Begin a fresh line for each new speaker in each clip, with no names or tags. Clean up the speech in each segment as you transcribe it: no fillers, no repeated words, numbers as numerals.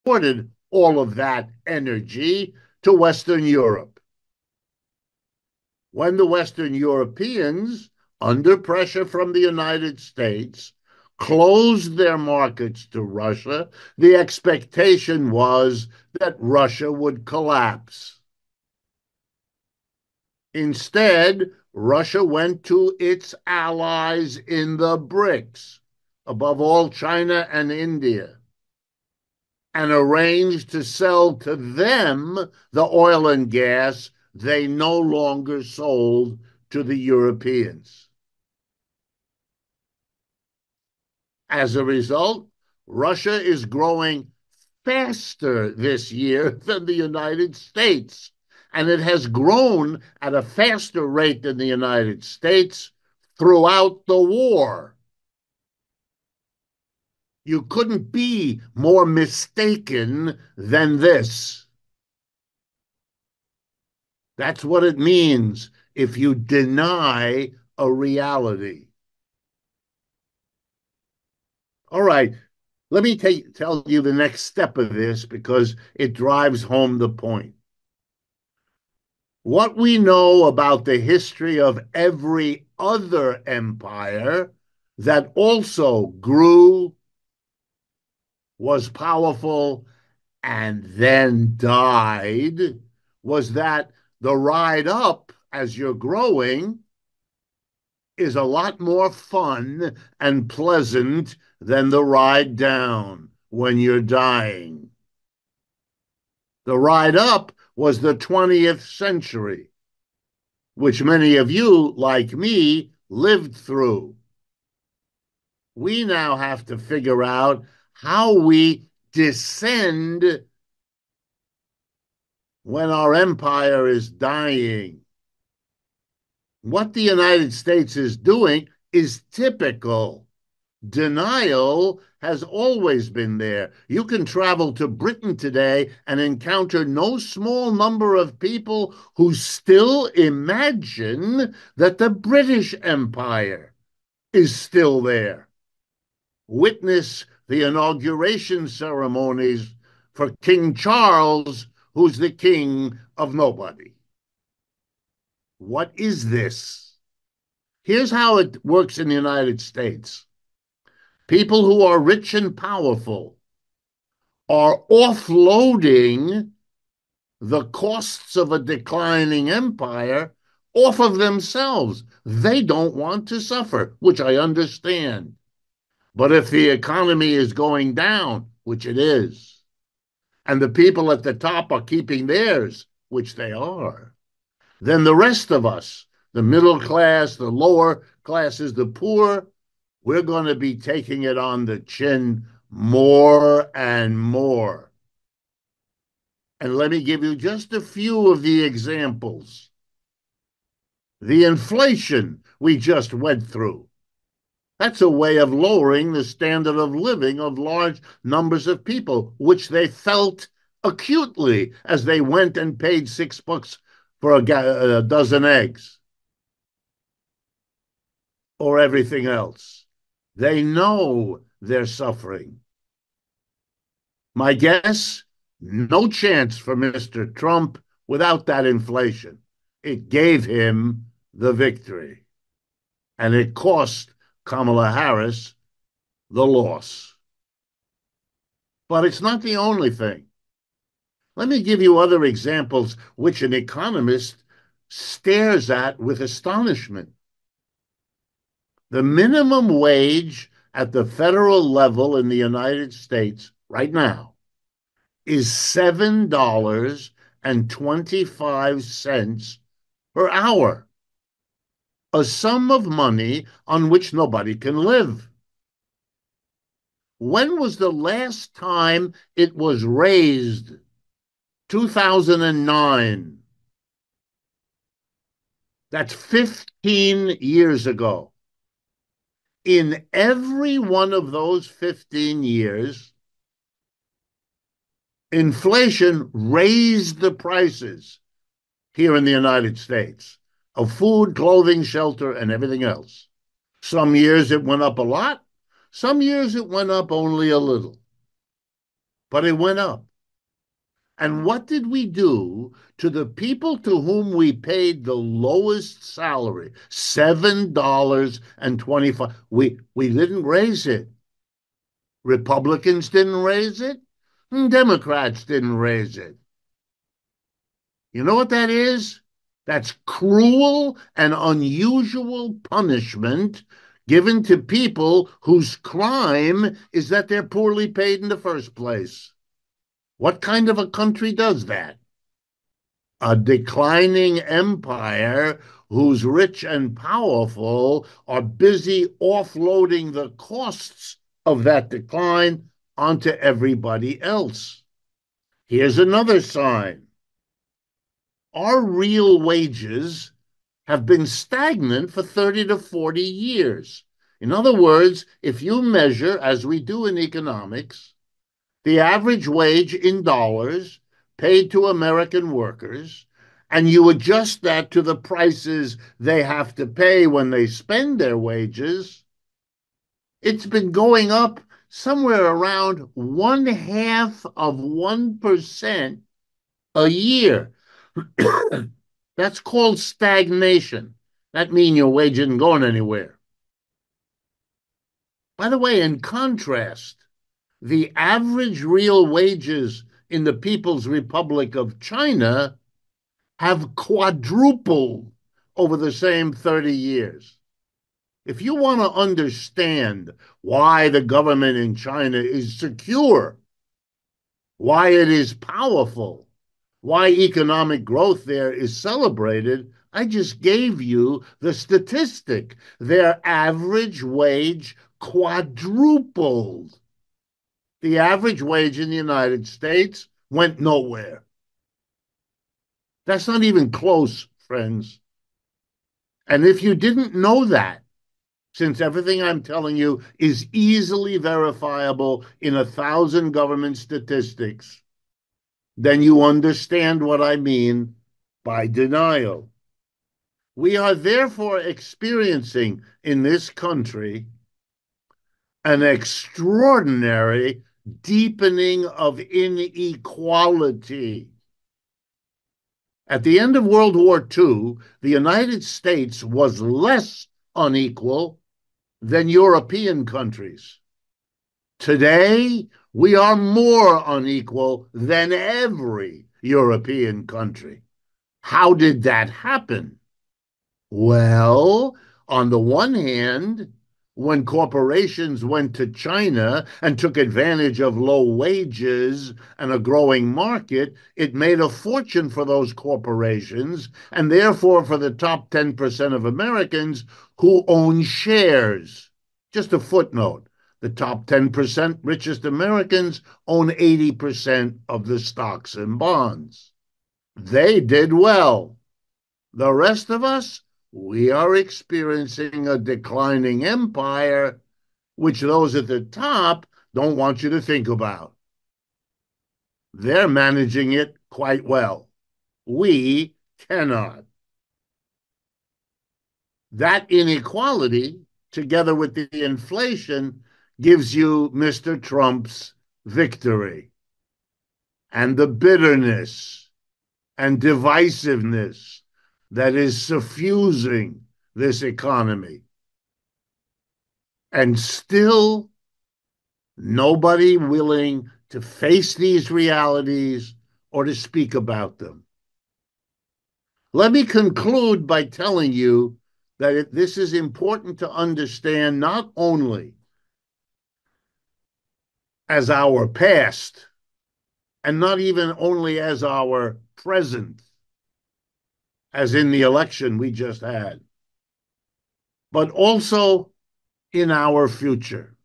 exported all of that energy to Western Europe. When the Western Europeans, under pressure from the United States, closed their markets to Russia, the expectation was that Russia would collapse. Instead, Russia went to its allies in the BRICS, above all China and India, and arranged to sell to them the oil and gas they no longer sold to the Europeans. As a result, Russia is growing faster this year than the United States, and it has grown at a faster rate than the United States throughout the war. You couldn't be more mistaken than this. That's what it means if you deny a reality. All right, let me tell you the next step of this because it drives home the point. What we know about the history of every other empire that also grew, was powerful, and then died was that the ride up as you're growing is a lot more fun and pleasant than the ride down when you're dying. The ride up was the 20th century, which many of you, like me, lived through. We now have to figure out how we descend when our empire is dying. What the United States is doing is typical. Denial has always been there. You can travel to Britain today and encounter no small number of people who still imagine that the British Empire is still there. Witness the inauguration ceremonies for King Charles, who's the king of nobody. What is this? Here's how it works in the United States. People who are rich and powerful are offloading the costs of a declining empire off of themselves. They don't want to suffer, which I understand. But if the economy is going down, which it is, and the people at the top are keeping theirs, which they are, then the rest of us, the middle class, the lower classes, the poor, we're going to be taking it on the chin more and more. And let me give you just a few of the examples. The inflation we just went through. That's a way of lowering the standard of living of large numbers of people, which they felt acutely as they went and paid $6 for a dozen eggs or everything else. They know they're suffering. My guess, no chance for Mr. Trump without that inflation. It gave him the victory, and it cost Kamala Harris the loss. But it's not the only thing. Let me give you other examples which an economist stares at with astonishment. The minimum wage at the federal level in the United States right now is $7.25 per hour, a sum of money on which nobody can live. When was the last time it was raised? 2009. That's 15 years ago. In every one of those 15 years, inflation raised the prices here in the United States of food, clothing, shelter, and everything else. Some years it went up a lot. Some years it went up only a little. but it went up. And what did we do to the people to whom we paid the lowest salary? $7.25. We didn't raise it. Republicans didn't raise it. Democrats didn't raise it. You know what that is? That's cruel and unusual punishment given to people whose crime is that they're poorly paid in the first place. What kind of a country does that? A declining empire whose rich and powerful are busy offloading the costs of that decline onto everybody else. Here's another sign. Our real wages have been stagnant for 30 to 40 years. In other words, if you measure, as we do in economics, the average wage in dollars paid to American workers, and you adjust that to the prices they have to pay when they spend their wages, it's been going up somewhere around 0.5% a year. That's called stagnation. That means your wage isn't going anywhere. By the way, in contrast, the average real wages in the People's Republic of China have quadrupled over the same 30 years. If you want to understand why the government in China is secure, why it is powerful, why economic growth there is celebrated, I just gave you the statistic. Their average wage quadrupled. The average wage in the United States went nowhere. That's not even close, friends. And if you didn't know that, since everything I'm telling you is easily verifiable in 1,000 government statistics, then you understand what I mean by denial. We are therefore experiencing in this country an extraordinary deepening of inequality. At the end of World War II, the United States was less unequal than European countries. Today, we are more unequal than every European country. How did that happen? Well, on the one hand, when corporations went to China and took advantage of low wages and a growing market, it made a fortune for those corporations and therefore for the top 10% of Americans who own shares. Just a footnote. The top 10% richest Americans own 80% of the stocks and bonds. They did well. The rest of us, we are experiencing a declining empire, which those at the top don't want you to think about. They're managing it quite well. We cannot. That inequality, together with the inflation, gives you Mr. Trump's victory and the bitterness and divisiveness that is suffusing this economy. And still, nobody willing to face these realities or to speak about them. Let me conclude by telling you that this is important to understand not only as our past and not even only as our present, as in the election we just had, but also in our future.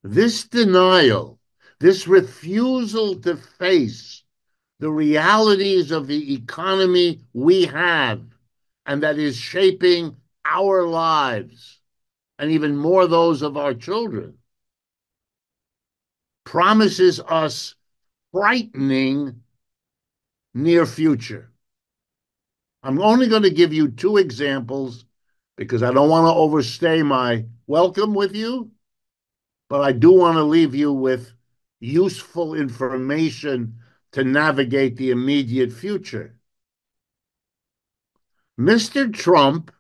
This denial, this refusal to face the realities of the economy we have and that is shaping our lives, and even more those of our children, promises us frightening near future. I'm only going to give you 2 examples because I don't want to overstay my welcome with you, but I do want to leave you with useful information to navigate the immediate future. Mr. Trump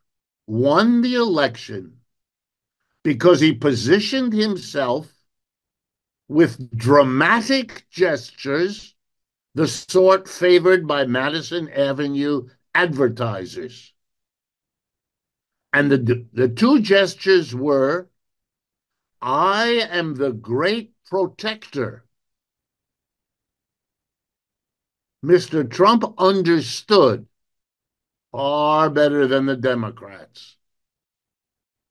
won the election because he positioned himself with dramatic gestures, the sort favored by Madison Avenue advertisers. And the two gestures were, I am the great protector. Mr. Trump understood far better than the Democrats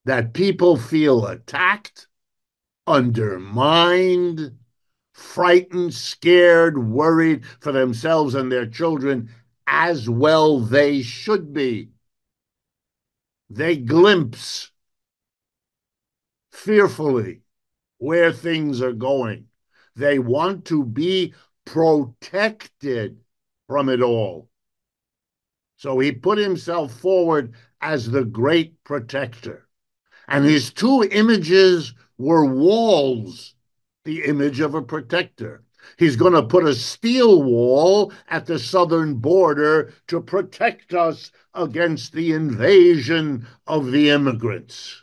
that people feel attacked, undermined, frightened, scared, worried for themselves and their children, as well they should be. They glimpse fearfully where things are going. They want to be protected from it all. So he put himself forward as the great protector. And his two images were walls, the image of a protector. He's going to put a steel wall at the southern border to protect us against the invasion of the immigrants.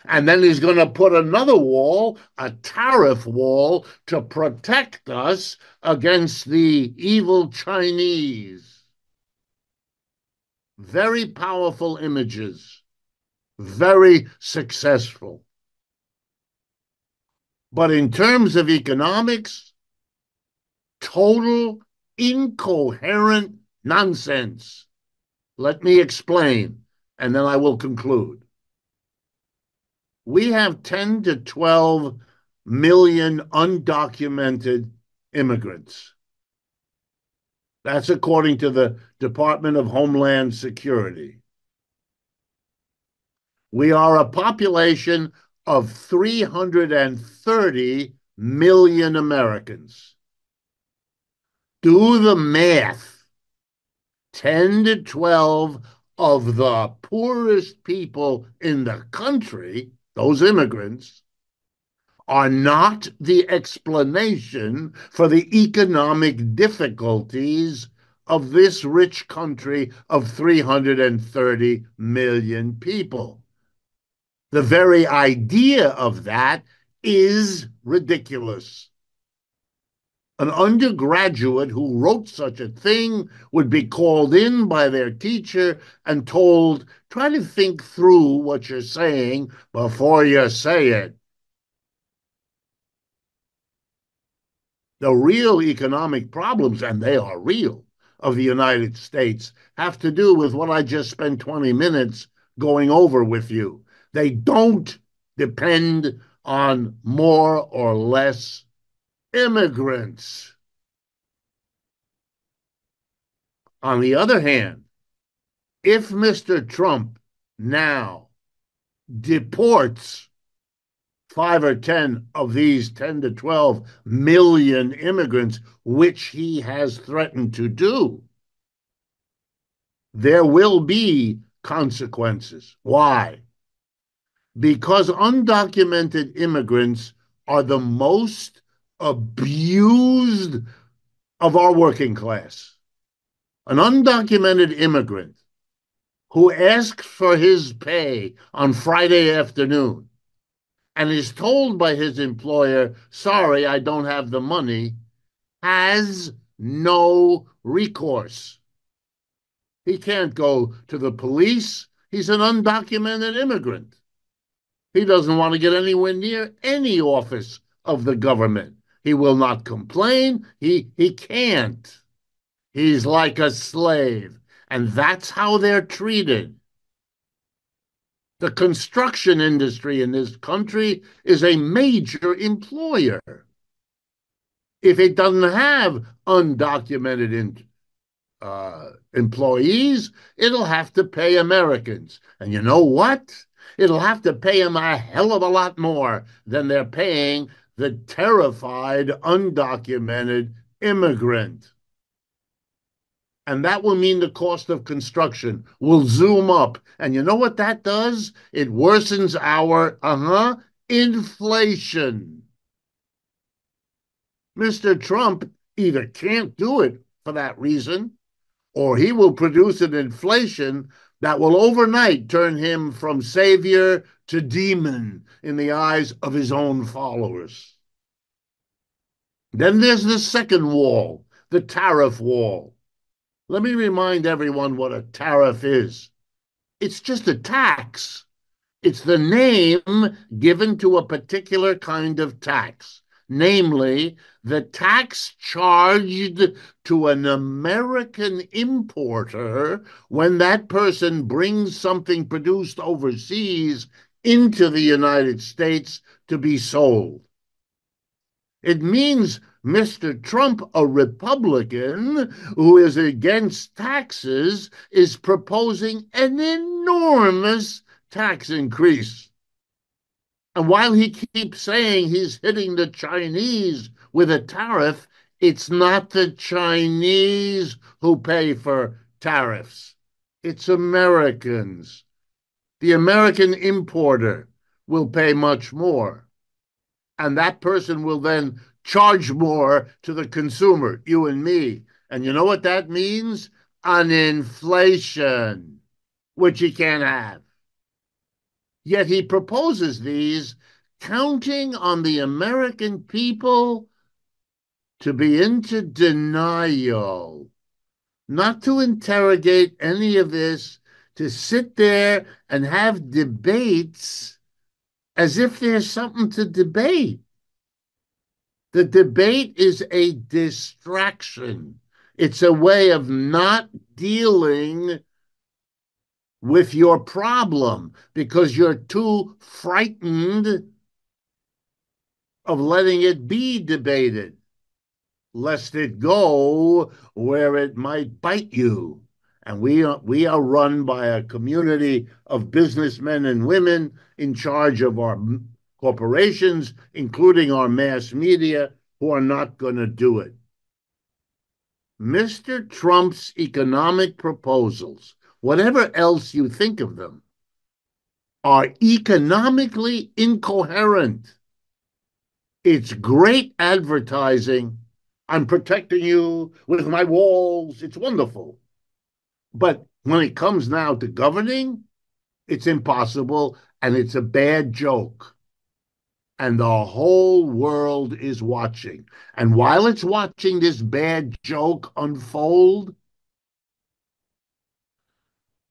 And then he's going to put another wall, a tariff wall, to protect us against the evil Chinese. Very powerful images, very successful. But in terms of economics, total incoherent nonsense. Let me explain, and then I will conclude. We have 10 to 12 million undocumented immigrants. That's according to the Department of Homeland Security. We are a population of 330 million Americans. Do the math. 10 to 12 of the poorest people in the country, those immigrants, are not the explanation for the economic difficulties of this rich country of 330 million people. The very idea of that is ridiculous. An undergraduate who wrote such a thing would be called in by their teacher and told, try to think through what you're saying before you say it. The real economic problems, and they are real, of the United States have to do with what I just spent 20 minutes going over with you. They don't depend on more or less immigrants. On the other hand, if Mr. Trump now deports 5 or 10 of these 10 to 12 million immigrants, which he has threatened to do, there will be consequences. Why? Because undocumented immigrants are the most abused of our working class. An undocumented immigrant who asks for his pay on Friday afternoon and is told by his employer, sorry, I don't have the money, has no recourse. He can't go to the police. He's an undocumented immigrant. He doesn't want to get anywhere near any office of the government. He will not complain. He can't. He's like a slave. And that's how they're treated. The construction industry in this country is a major employer. If it doesn't have undocumented employees, it'll have to pay Americans. And you know what? It'll have to pay them a hell of a lot more than they're paying the terrified, undocumented immigrant. And that will mean the cost of construction will zoom up. And you know what that does? It worsens our inflation. Mr. Trump either can't do it for that reason, or he will produce an inflation that will overnight turn him from savior to demon in the eyes of his own followers. Then there's the second wall, the tariff wall. Let me remind everyone what a tariff is. It's just a tax. It's the name given to a particular kind of tax, namely the tax charged to an American importer when that person brings something produced overseas into the United States to be sold. It means Mr. Trump, a Republican who is against taxes, is proposing an enormous tax increase. And while he keeps saying he's hitting the Chinese with a tariff, it's not the Chinese who pay for tariffs. It's Americans. The American importer will pay much more. And that person will then charge more to the consumer, you and me. And you know what that means? An inflation, which he can't have. Yet he proposes these, counting on the American people to be into denial, not to interrogate any of this, to sit there and have debates as if there's something to debate. The debate is a distraction. It's a way of not dealing with your problem because you're too frightened of letting it be debated, lest it go where it might bite you. And we are run by a community of businessmen and women in charge of our corporations, including our mass media, who are not going to do it. Mr. Trump's economic proposals, whatever else you think of them, are economically incoherent. It's great advertising. I'm protecting you with my walls. It's wonderful. But when it comes now to governing, it's impossible, and it's a bad joke. And the whole world is watching. And while it's watching this bad joke unfold,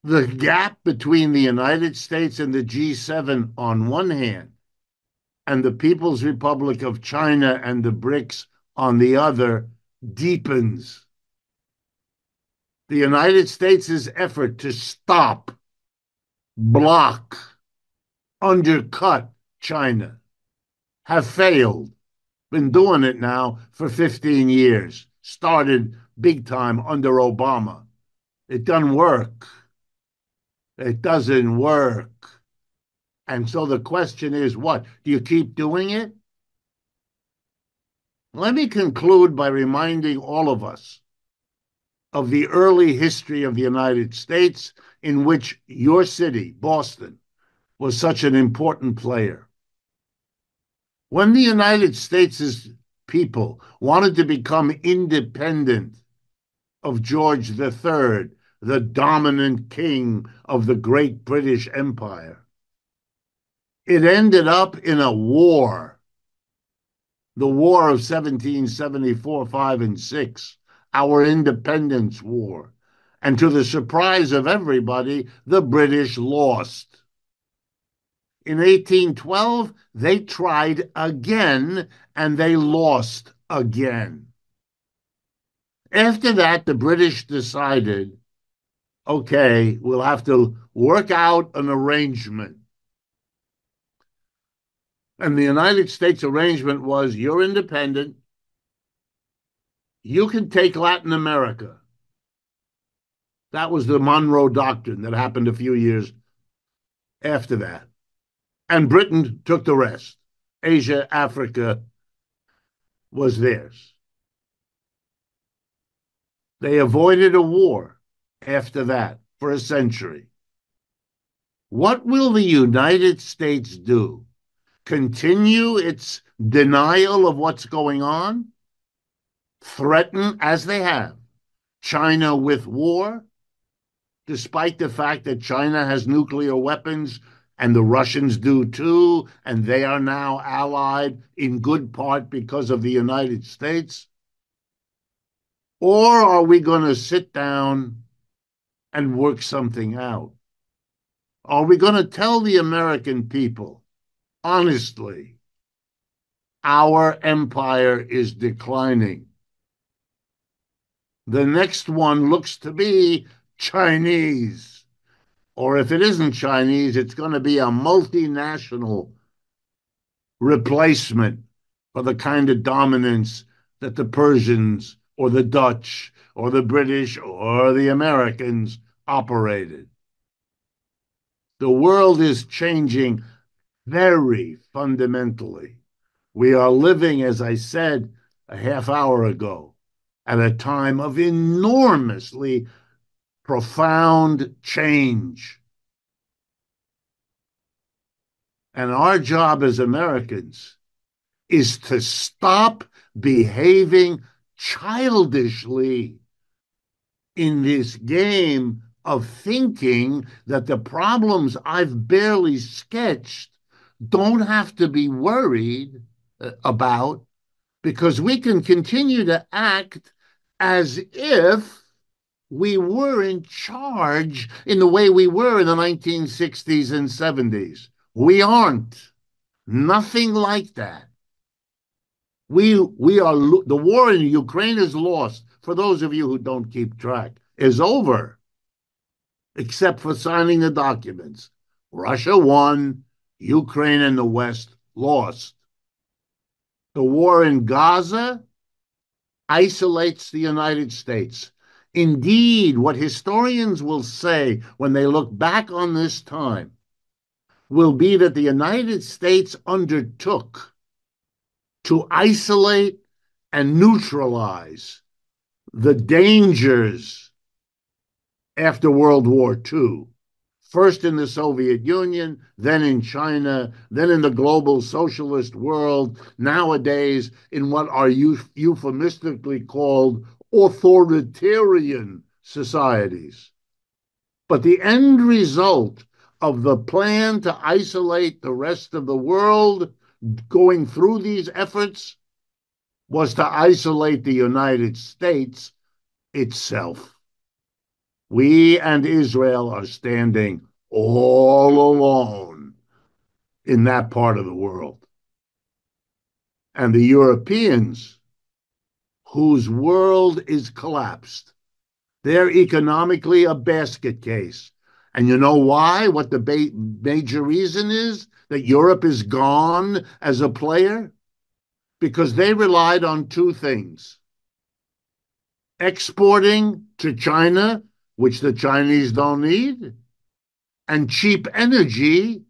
the gap between the United States and the G7 on one hand, and the People's Republic of China and the BRICS on the other, deepens. The United States' effort to stop, block, undercut China have failed. Been doing it now for 15 years. Started big time under Obama. It doesn't work. It doesn't work. And so the question is, what? Do you keep doing it? Let me conclude by reminding all of us of the early history of the United States in which your city, Boston, was such an important player. When the United States' people wanted to become independent of George III, the dominant king of the great British Empire, it ended up in a war, the War of 1774, 5, and 6, our Independence War. And to the surprise of everybody, the British lost. In 1812, they tried again, and they lost again. After that, the British decided, okay, we'll have to work out an arrangement. And the United States arrangement was, you're independent, you can take Latin America. That was the Monroe Doctrine that happened a few years after that. And Britain took the rest. Asia, Africa was theirs. They avoided a war after that for a century. What will the United States do? Continue its denial of what's going on? threaten, as they have, China with war, despite the fact that China has nuclear weapons and the Russians do too, and they are now allied in good part because of the United States? Or are we going to sit down and work something out? Are we going to tell the American people, honestly, our empire is declining? The next one looks to be Chinese. Or if it isn't Chinese, it's going to be a multinational replacement for the kind of dominance that the Persians or the Dutch or the British or the Americans operated. The world is changing very fundamentally. We are living, as I said a half hour ago, at a time of enormously profound change. And our job as Americans is to stop behaving childishly in this game of thinking that the problems I've barely sketched don't have to be worried about, because we can continue to act as if we were in charge in the way we were in the 1960s and 70s. We aren't. Nothing like that. We are the war in Ukraine is lost. For those of you who don't keep track, is over, except for signing the documents. Russia won, Ukraine and the West lost. The war in Gaza isolates the United States. Indeed, what historians will say when they look back on this time will be that the United States undertook to isolate and neutralize the dangers after World War II, first in the Soviet Union, then in China, then in the global socialist world, nowadays in what are euphemistically called authoritarian societies. But the end result of the plan to isolate the rest of the world going through these efforts was to isolate the United States itself. We and Israel are standing all alone in that part of the world. And the Europeans, whose world is collapsed, they're economically a basket case. And you know why? What the major reason is that Europe is gone as a player? Because they relied on two things: exporting to China, which the Chinese don't need, and cheap energy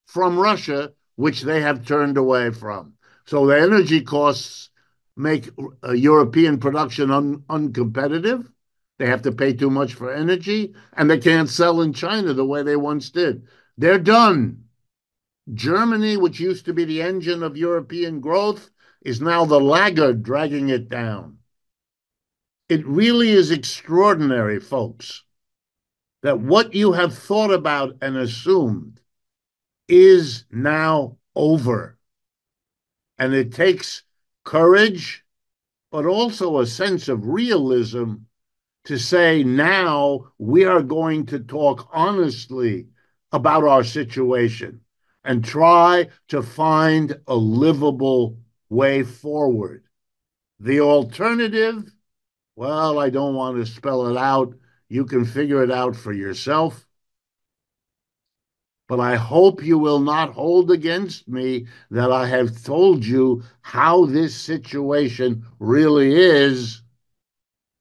from Russia, which they have turned away from. So the energy costs make European production uncompetitive. They have to pay too much for energy, and they can't sell in China the way they once did. They're done. Germany, which used to be the engine of European growth, is now the laggard dragging it down. It really is extraordinary, folks, that what you have thought about and assumed is now over. And it takes courage, but also a sense of realism to say, now we are going to talk honestly about our situation and try to find a livable way forward. The alternative, well, I don't want to spell it out. You can figure it out for yourself. But I hope you will not hold against me that I have told you how this situation really is,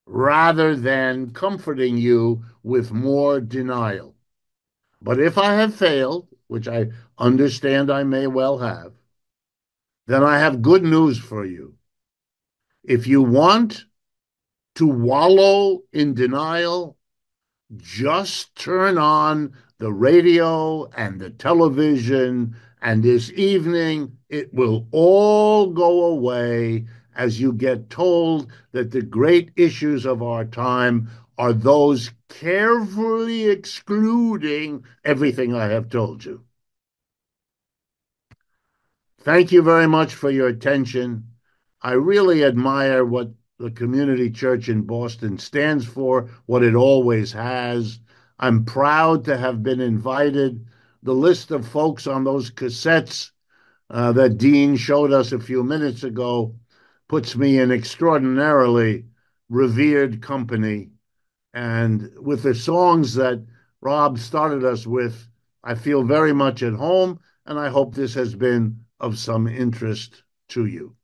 rather than comforting you with more denial. But if I have failed, which I understand I may well have, then I have good news for you. If you want to wallow in denial, just turn on the radio and the television, and this evening it will all go away, as you get told that the great issues of our time are those carefully excluding everything I have told you. Thank you very much for your attention. I really admire what the community church in Boston stands for, what it always has. I'm proud to have been invited. The list of folks on those cassettes that Dean showed us a few minutes ago puts me in extraordinarily revered company. And with the songs that Rob started us with, I feel very much at home, and I hope this has been of some interest to you.